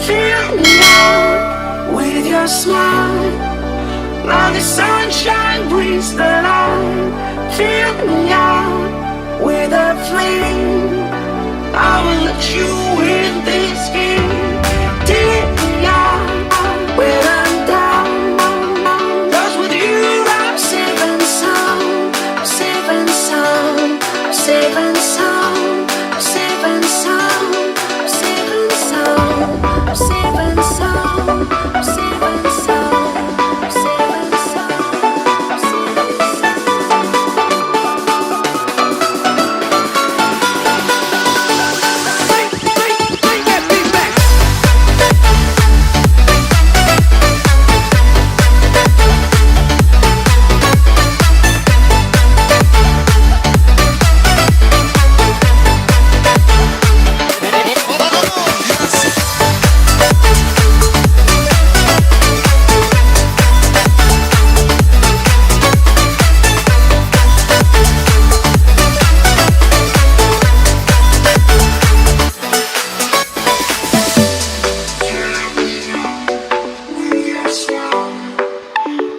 Fill me out with your smile. Now the sunshine brings the light. Fill me out with a flame. I will let you in this game. Take me out when I'm down. 'Cause with you I'm safe and sound. I'm safe and sound. I'm safe and sound. I'm safe and sound. I'm safe and sound. I'm safe and sound. I'm safe and sound. I'm safe and sound. I'm safe and sound. Bring that beat back.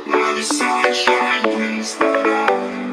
Now the sunshine brings the light.